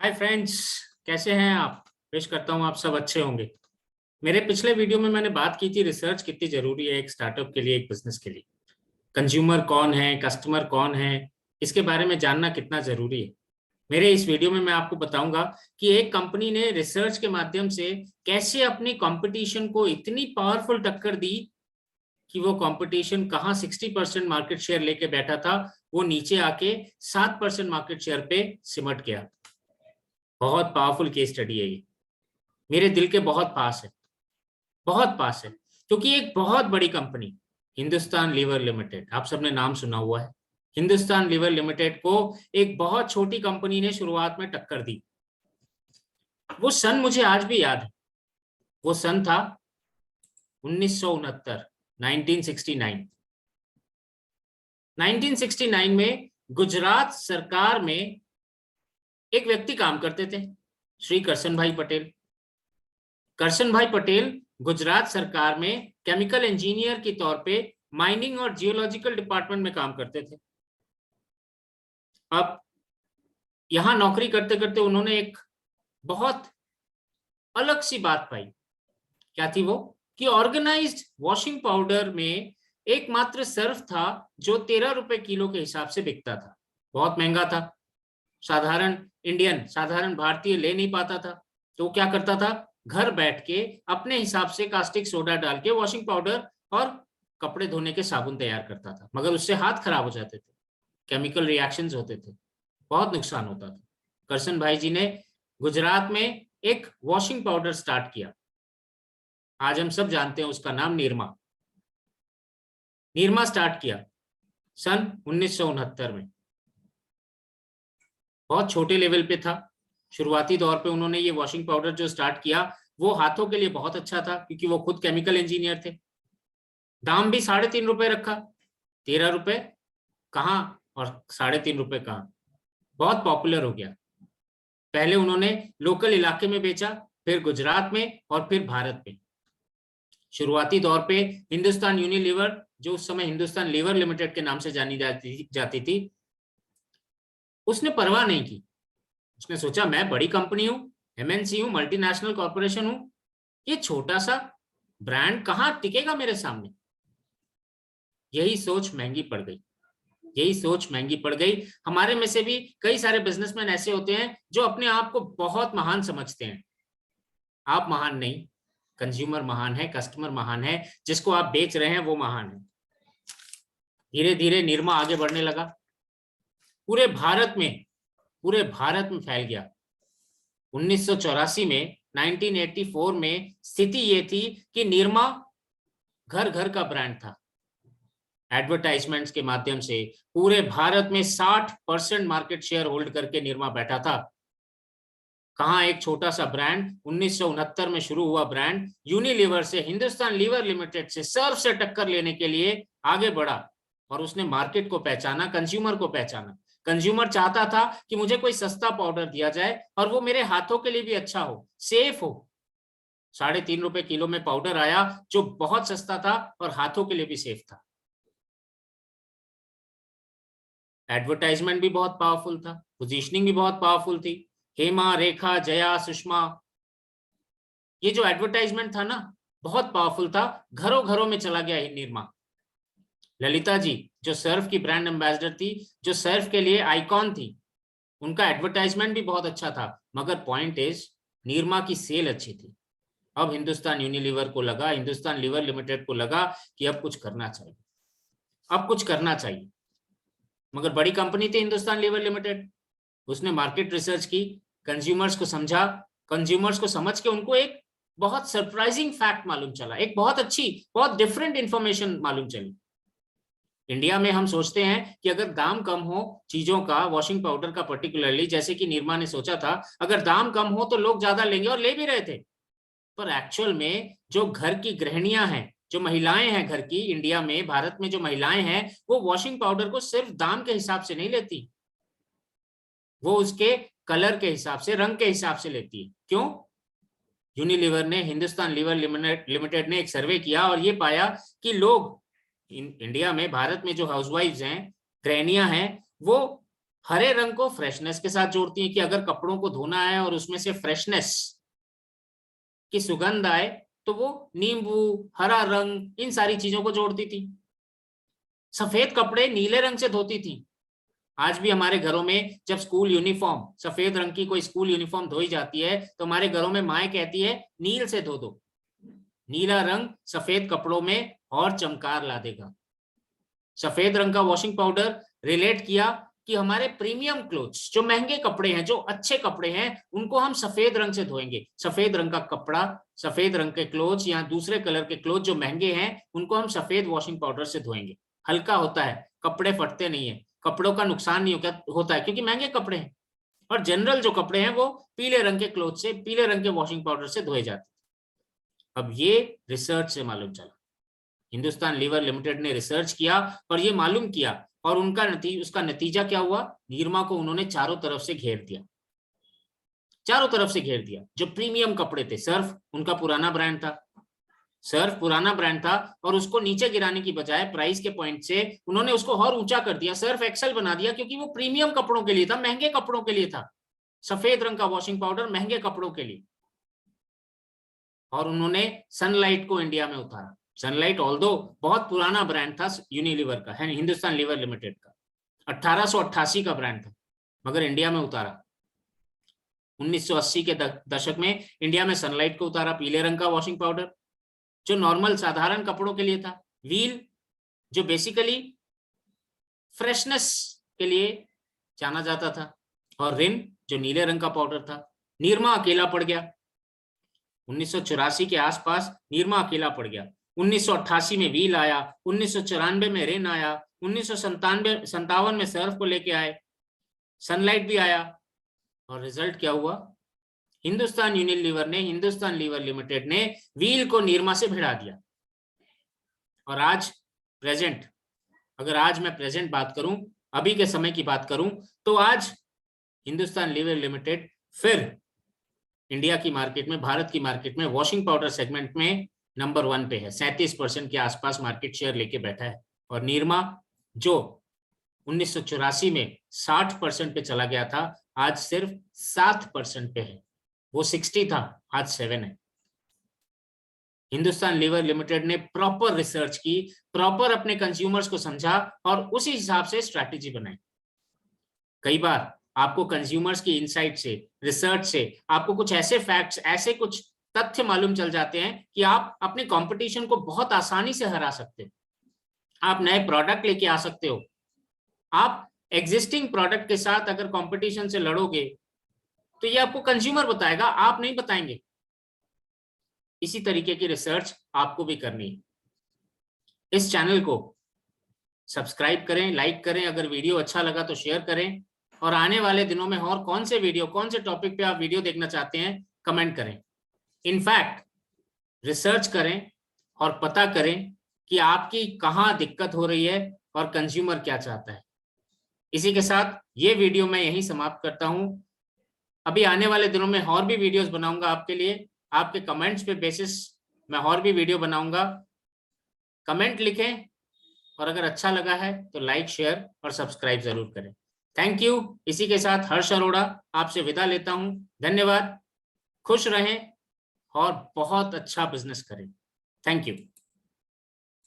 Hi friends, कैसे हैं आप। विश करता हूं आप सब अच्छे होंगे। मेरे पिछले वीडियो में मैंने बात की थी रिसर्च कितनी जरूरी है एक स्टार्टअप के लिए, एक बिजनेस के लिए। कंज्यूमर कौन है, कस्टमर कौन है, इसके बारे में जानना कितना जरूरी है। मेरे इस वीडियो में मैं आपको बताऊंगा कि एक कंपनी ने रिसर्च के माध्यम से कैसे अपनी कंपटीशन को इतनी पावरफुल टक्कर दी कि वो कंपटीशन कहाँ 60% मार्केट शेयर लेके बैठा था, वो नीचे आके 7% मार्केट शेयर पे सिमट गया। बहुत पावरफुल केस स्टडी है ये, मेरे दिल के बहुत पास है, बहुत पास है। क्योंकि एक बहुत बड़ी कंपनी हिंदुस्तान लीवर लिमिटेड, आप सबने नाम सुना हुआ है। हिंदुस्तान लीवर लिमिटेड को एक बहुत छोटी कंपनी ने शुरुआत में टक्कर दी। वो सन मुझे आज भी याद है। वो सन था 1969, 1969। 1969 में गुजरात सरकार में एक व्यक्ति काम करते थे, श्री करसन भाई पटेल। करसन भाई पटेल गुजरात सरकार में केमिकल इंजीनियर के तौर पे माइनिंग और जियोलॉजिकल डिपार्टमेंट में काम करते थे। अब यहां नौकरी करते करते उन्होंने एक बहुत अलग सी बात पाई। क्या थी वो? कि ऑर्गेनाइज्ड वॉशिंग पाउडर में एकमात्र सर्फ था जो 13 रुपए किलो के हिसाब से बिकता था। बहुत महंगा था, साधारण इंडियन, साधारण भारतीय ले नहीं पाता था। तो क्या करता था, घर बैठ के अपने हिसाब से कास्टिक सोडा डाल के वॉशिंग पाउडर और कपड़े धोने के साबुन तैयार करता था, मगर उससे हाथ खराब हो जाते थे, केमिकल रिएक्शंस होते थे, बहुत नुकसान होता था। करसन भाई जी ने गुजरात में एक वॉशिंग पाउडर स्टार्ट किया। आज हम सब जानते हैं उसका नाम निरमा। निरमा स्टार्ट किया सन 1969 में। बहुत छोटे लेवल पे था। शुरुआती दौर पे उन्होंने ये वॉशिंग पाउडर जो स्टार्ट किया वो हाथों के लिए बहुत अच्छा था, क्योंकि वो खुद केमिकल इंजीनियर थे। दाम भी 3.5 रुपए रखा। 13 रुपए कहाँ और 3.5 रुपए कहाँ, बहुत पॉपुलर हो गया। पहले उन्होंने लोकल इलाके में बेचा, फिर गुजरात में और फिर भारत में। शुरुआती दौर पे हिंदुस्तान यूनिलीवर, जो उस समय हिंदुस्तान लीवर लिमिटेड के नाम से जानी जाती थी, उसने परवाह नहीं की। उसने सोचा मैं बड़ी कंपनी हूं, एमएनसी हूं, मल्टीनेशनल कॉर्पोरेशन हूं, ये छोटा सा ब्रांड कहां टिकेगा मेरे सामने। यही सोच महंगी पड़ गई, यही सोच महंगी पड़ गई। हमारे में से भी कई सारे बिजनेसमैन ऐसे होते हैं जो अपने आप को बहुत महान समझते हैं। आप महान नहीं, कंज्यूमर महान है, कस्टमर महान है, जिसको आप बेच रहे हैं वो महान है। धीरे धीरे निरमा आगे बढ़ने लगा, पूरे भारत में, पूरे भारत में फैल गया। 1984 में, 1984 में स्थिति ये थी कि निरमा घर घर का ब्रांड था। एडवर्टाइजमेंट्स के माध्यम से पूरे भारत में 60% मार्केट शेयर होल्ड करके निरमा बैठा था। कहां एक छोटा सा ब्रांड, 1969 में शुरू हुआ ब्रांड यूनिलीवर से, हिंदुस्तान लीवर लिमिटेड से सर्फ से टक्कर लेने के लिए आगे बढ़ा। और उसने मार्केट को पहचाना, कंज्यूमर को पहचाना। कंज्यूमर चाहता था कि मुझे कोई सस्ता पाउडर दिया जाए और वो मेरे हाथों के लिए भी अच्छा हो, सेफ हो। 3.5 रुपए किलो में पाउडर आया जो बहुत सस्ता था और हाथों के लिए भी सेफ था। एडवर्टाइजमेंट भी बहुत पावरफुल था, पोजीशनिंग भी बहुत पावरफुल थी। हेमा, रेखा, जया, सुषमा, ये जो एडवर्टाइजमेंट था ना, बहुत पावरफुल था। घरों घरों में चला गया निरमा। ललिता जी जो सर्फ की ब्रांड एम्बेसडर थी, जो सर्फ के लिए आइकॉन थी, उनका एडवर्टाइजमेंट भी बहुत अच्छा था। मगर पॉइंट इज, निरमा की सेल अच्छी थी। अब हिंदुस्तान यूनिलीवर को लगा, हिंदुस्तान लीवर लिमिटेड को लगा कि अब कुछ करना चाहिए, अब कुछ करना चाहिए। मगर बड़ी कंपनी थी हिंदुस्तान लीवर लिमिटेड। उसने मार्केट रिसर्च की, कंज्यूमर्स को समझा। कंज्यूमर्स को समझ के उनको एक बहुत सरप्राइजिंग फैक्ट मालूम चला, एक बहुत अच्छी, बहुत डिफरेंट इंफॉर्मेशन मालूम चली। इंडिया में हम सोचते हैं कि अगर दाम कम हो चीजों का, वॉशिंग पाउडर का पर्टिकुलरली, जैसे कि निरमा ने सोचा था, अगर दाम कम हो तो लोग ज्यादा लेंगे, और ले भी रहे थे। पर एक्चुअल में जो घर की गृहिणियां हैं, जो महिलाएं हैं घर की, इंडिया में, भारत में जो महिलाएं हैं, वो वॉशिंग पाउडर को सिर्फ दाम के हिसाब से नहीं लेती, वो उसके कलर के हिसाब से, रंग के हिसाब से लेती है। क्यों? यूनिलीवर ने, हिंदुस्तान लीवर लिमिटेड ने एक सर्वे किया और ये पाया कि लोग इंडिया में, भारत में जो हाउसवाइफ्स हैं, गृहिणियां हैं, वो हरे रंग को फ्रेशनेस के साथ जोड़ती हैं कि अगर कपड़ों को धोना है और उसमें से फ्रेशनेस की सुगंध आए तो वो नींबू, हरा रंग, इन सारी चीजों को जोड़ती थी। सफेद कपड़े नीले रंग से धोती थी। आज भी हमारे घरों में जब स्कूल यूनिफॉर्म, सफेद रंग की कोई स्कूल यूनिफॉर्म धोई जाती है तो हमारे घरों में माएँ कहती है नील से धो दो। नीला रंग सफेद कपड़ों में और चमकार ला देगा। सफेद रंग का वॉशिंग पाउडर रिलेट किया कि हमारे प्रीमियम क्लोथ्स, जो महंगे कपड़े हैं, जो अच्छे कपड़े हैं, उनको हम सफेद रंग से धोएंगे। सफेद रंग का कपड़ा, सफेद रंग के क्लोथ्स या दूसरे कलर के क्लोथ जो महंगे हैं, उनको हम सफेद वॉशिंग पाउडर से धोएंगे। हल्का होता है, कपड़े फटते नहीं है, कपड़ों का नुकसान नहीं होता है क्योंकि महंगे कपड़े हैं। और जनरल जो कपड़े हैं वो पीले रंग के क्लोथ से, पीले रंग के वॉशिंग पाउडर से धोए जाते हैं। अब ये रिसर्च से मालूम चला। हिंदुस्तान लीवर लिमिटेड ने रिसर्च किया और ये मालूम किया, और उसका नतीजा क्या हुआ? निरमा को उन्होंने चारों तरफ से घेर दिया, चारों तरफ से घेर दिया। जो प्रीमियम कपड़े थे, सर्फ उनका पुराना ब्रांड था, सर्फ पुराना ब्रांड था, और उसको नीचे गिराने की बजाय प्राइस के पॉइंट से उन्होंने उसको और ऊंचा कर दिया, सर्फ एक्सेल बना दिया, क्योंकि वो प्रीमियम कपड़ों के लिए था, महंगे कपड़ों के लिए था। सफेद रंग का वॉशिंग पाउडर महंगे कपड़ों के लिए। और उन्होंने सनलाइट को इंडिया में उतारा। सनलाइट ऑल्दो बहुत पुराना ब्रांड था यूनिलीवर का, है हिंदुस्तान लीवर लिमिटेड का, 1888 का ब्रांड था, मगर इंडिया में उतारा 1980 के दशक में। इंडिया में सनलाइट को उतारा, पीले रंग का वॉशिंग पाउडर जो नॉर्मल साधारण कपड़ों के लिए था, व्हील जो बेसिकली फ्रेशनेस के लिए जाना जाता था, और रिन जो नीले रंग का पाउडर था। निरमा अकेला पड़ गया 1984 के आसपास, निरमा अकेला पड़ गया। 1988 में व्हील आया, 1994 में रिन आया, 1957 में सर्फ को लेके आए, सनलाइट भी आया। और रिजल्ट क्या हुआ? हिंदुस्तान यूनिलीवर ने, हिंदुस्तान लीवर लिमिटेड ने व्हील को निरमा से भिड़ा दिया। और आज प्रेजेंट, अगर आज मैं प्रेजेंट बात करूं, अभी के समय की बात करूं, तो आज हिंदुस्तान लीवर लिमिटेड फिर इंडिया की मार्केट में, भारत की मार्केट में वॉशिंग पाउडर सेगमेंट में नंबर 1 पे है। 37% के आसपास मार्केट शेयर लेके बैठा है। और निरमा जो 1984 में 60% पे चला गया था, आज सिर्फ 7% पे है। वो 60 था, आज 7 है। हिंदुस्तान लीवर लिमिटेड ने प्रॉपर रिसर्च की, प्रॉपर अपने कंज्यूमर्स को समझा और उसी हिसाब से स्ट्रैटेजी बनाई। कई बार आपको कंज्यूमर्स की इनसाइट से, रिसर्च से आपको कुछ ऐसे फैक्ट्स, ऐसे कुछ तथ्य मालूम चल जाते हैं कि आप अपने कंपटीशन को बहुत आसानी से हरा सकते हो। आप नए प्रोडक्ट लेके आ सकते हो। आप एग्जिस्टिंग प्रोडक्ट के साथ अगर कंपटीशन से लड़ोगे तो ये आपको कंज्यूमर बताएगा, आप नहीं बताएंगे। इसी तरीके की रिसर्च आपको भी करनी है। इस चैनल को सब्सक्राइब करें, लाइक करें, अगर वीडियो अच्छा लगा तो शेयर करें, और आने वाले दिनों में और कौन से वीडियो, कौन से टॉपिक पे आप वीडियो देखना चाहते हैं, कमेंट करें। इनफैक्ट रिसर्च करें और पता करें कि आपकी कहाँ दिक्कत हो रही है और कंज्यूमर क्या चाहता है। इसी के साथ ये वीडियो मैं यहीं समाप्त करता हूं। अभी आने वाले दिनों में और भी वीडियोस बनाऊंगा आपके लिए, आपके कमेंट्स पे बेसिस मैं और भी वीडियो बनाऊंगा। कमेंट लिखें, और अगर अच्छा लगा है तो लाइक, शेयर और सब्सक्राइब जरूर करें। Thank you. इसी के साथ हर्ष अरोड़ा आपसे विदा लेता हूं। धन्यवाद। खुश रहें और बहुत अच्छा बिजनेस करें। Thank you.